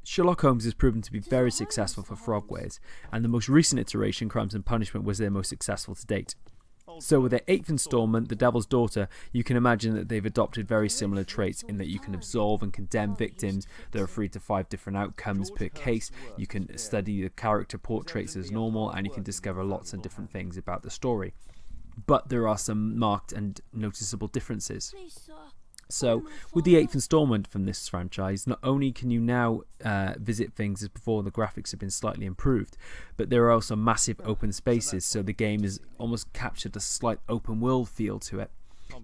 Sherlock Holmes has proven to be very successful for Frogwares, and the most recent iteration, Crimes and Punishment, was their most successful to date. So with their 8th installment, The Devil's Daughter, you can imagine that they've adopted very similar traits in that you can absolve and condemn victims. There are 3 to 5 different outcomes per case. You can study the character portraits as normal, and you can discover lots of different things about the story. But there are some marked and noticeable differences. So, with the 8th installment from this franchise, not only can you now visit things as before, the graphics have been slightly improved, but there are also massive open spaces, so the game has almost captured a slight open world feel to it.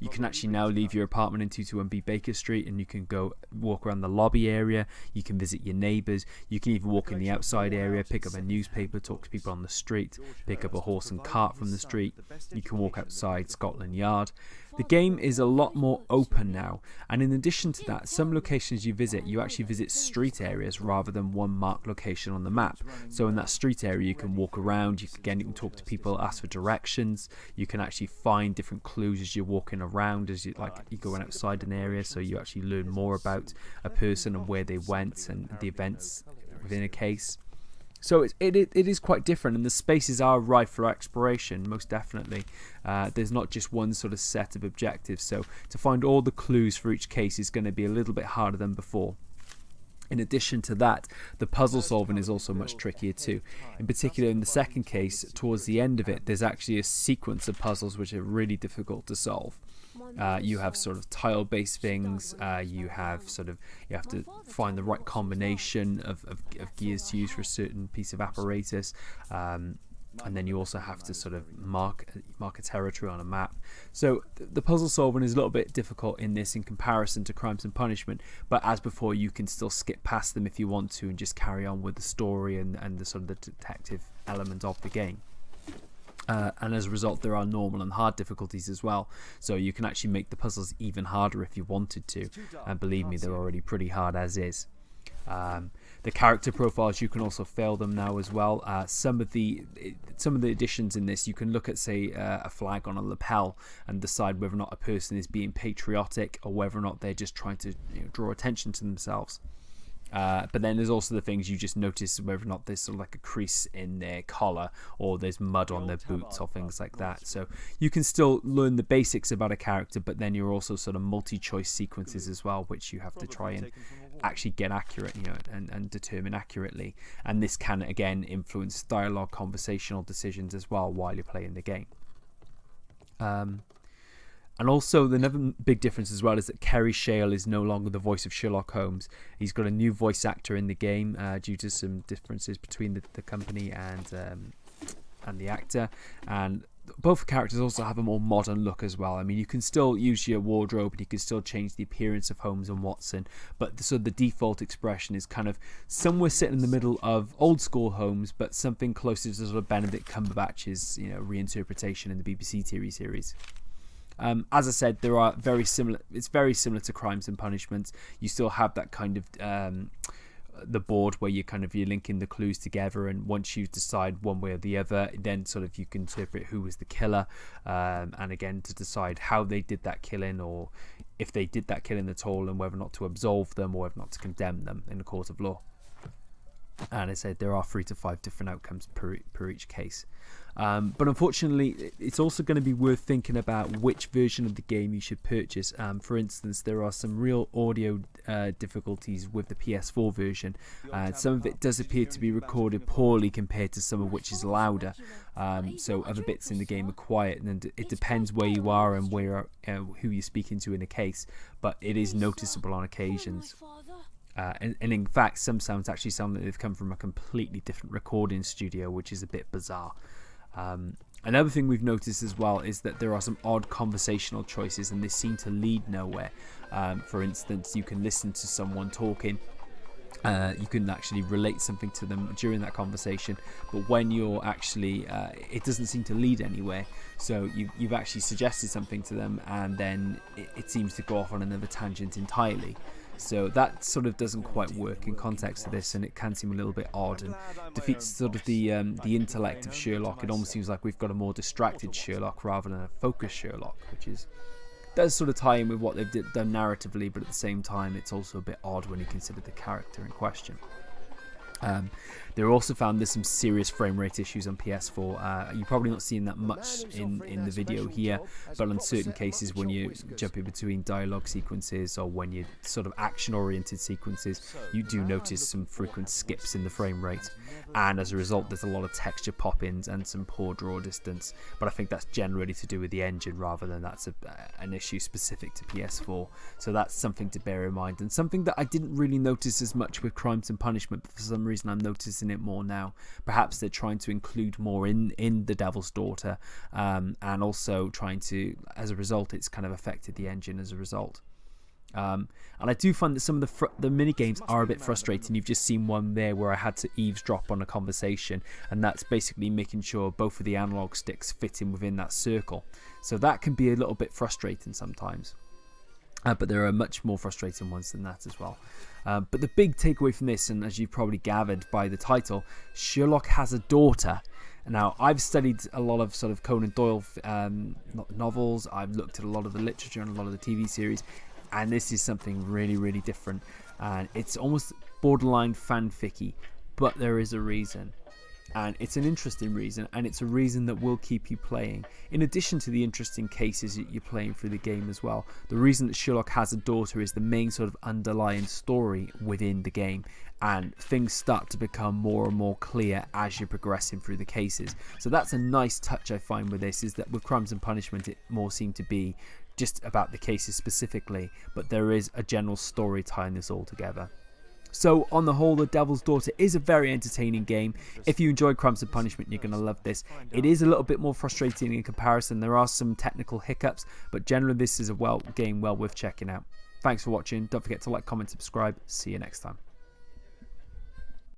You can actually now leave your apartment in 221B Baker Street and you can go walk around the lobby area, you can visit your neighbours, you can even walk in the outside area, pick up a newspaper, talk to people on the street, pick up a horse and cart from the street, you can walk outside Scotland Yard. The game is a lot more open now, and in addition to that, some locations you visit, you actually visit street areas rather than one marked location on the map. So in that street area you can walk around, you can talk to people, ask for directions, you can actually find different clues as you're walking around, as you go outside an area, so you actually learn more about a person and where they went and the events within a case. So it is quite different, and the spaces are rife for exploration, most definitely. There's not just one sort of set of objectives, so to find all the clues for each case is going to be a little bit harder than before. In addition to that, the puzzle solving is also much trickier too. In particular, in the second case, towards the end of it, there's actually a sequence of puzzles which are really difficult to solve. You have sort of tile-based things. You have to find the right combination of gears to use for a certain piece of apparatus, and then you also have to sort of mark a territory on a map. So the puzzle solving is a little bit difficult in this in comparison to Crimes and Punishment, but as before, you can still skip past them if you want to and just carry on with the story and the sort of the detective element of the game. And as a result, there are normal and hard difficulties as well, so you can actually make the puzzles even harder if you wanted to, and believe me, they're already pretty hard as is. The character profiles, you can also fail them now as well. Some of the additions in this, you can look at, say, a flag on a lapel and decide whether or not a person is being patriotic or whether or not they're just trying to draw attention to themselves. But then there's also the things you just notice whether or not there's sort of like a crease in their collar or there's mud on their boots or things like that. So you can still learn the basics about a character, but then you're also sort of multi-choice sequences as well, which you have to try and actually get accurate, and determine accurately. And this can again influence dialogue, conversational decisions as well while you're playing the game. And also, the another big difference as well is that Kerry Shale is no longer the voice of Sherlock Holmes. He's got a new voice actor in the game due to some differences between the company and the actor. And both characters also have a more modern look as well. I mean, you can still use your wardrobe and you can still change the appearance of Holmes and Watson, but the default expression is kind of somewhere sitting in the middle of old school Holmes, but something closer to sort of Benedict Cumberbatch's reinterpretation in the BBC TV series. As I said, there are very similar. It's very similar to Crimes and Punishments. You still have that kind of the board where you're linking the clues together, and once you decide one way or the other, then sort of you can interpret who was the killer, and again to decide how they did that killing, or if they did that killing at all, and whether or not to absolve them or whether or not to condemn them in the court of law. And I said there are 3 to 5 different outcomes per each case. But unfortunately, it's also going to be worth thinking about which version of the game you should purchase. For instance, there are some real audio difficulties with the PS4 version. Some of it does appear to be recorded poorly compared to some of which is louder. So other bits in the game are quiet, and it depends where you are and who you're speaking to in a case. But it is noticeable on occasions. And in fact, some sounds actually sound like they've come from a completely different recording studio, which is a bit bizarre. Another thing we've noticed as well is that there are some odd conversational choices, and they seem to lead nowhere. For instance, you can listen to someone talking. You can actually relate something to them during that conversation, but when you're actually it doesn't seem to lead anywhere. So you've actually suggested something to them, and then it seems to go off on another tangent entirely. So that sort of doesn't quite work in context of this, and it can seem a little bit odd and defeats sort of the intellect of Sherlock. It almost seems like we've got a more distracted Sherlock rather than a focused Sherlock, which does sort of tie in with what they've done narratively, but at the same time it's also a bit odd when you consider the character in question. They also found there's some serious frame rate issues on PS4. You're probably not seeing that much in the video here, but in certain cases when you're jumping between dialogue sequences or when you're sort of action-oriented sequences, you do notice some frequent skips in the frame rate, and as a result there's a lot of texture pop-ins and some poor draw distance, but I think that's generally to do with the engine rather than that's an issue specific to PS4. So that's something to bear in mind, and something that I didn't really notice as much with Crimes and Punishment, but for some reason I'm noticing it more now. Perhaps they're trying to include more in The Devil's Daughter, and also trying to, as a result, it's kind of affected the engine as a result. And I do find that some of the mini games are a bit frustrating. You've just seen one there where I had to eavesdrop on a conversation, and that's basically making sure both of the analog sticks fit in within that circle. So that can be a little bit frustrating sometimes. But there are much more frustrating ones than that as well. But the big takeaway from this, and as you've probably gathered by the title, Sherlock has a daughter. Now, I've studied a lot of sort of Conan Doyle novels. I've looked at a lot of the literature and a lot of the TV series, and this is something really, really different. And it's almost borderline fanficky, but there is a reason. And it's an interesting reason, and it's a reason that will keep you playing. In addition to the interesting cases that you're playing through the game as well, the reason that Sherlock has a daughter is the main sort of underlying story within the game, and things start to become more and more clear as you're progressing through the cases. So that's a nice touch I find with this, is that with Crimes and Punishment it more seemed to be just about the cases specifically, but there is a general story tying this all together. So on the whole, The Devil's Daughter is a very entertaining game. If you enjoyed Crimes and Punishment, you're going to love this. It is a little bit more frustrating in comparison. There are some technical hiccups, but generally this is a game well worth checking out. Thanks for watching. Don't forget to like, comment, subscribe. See you next time.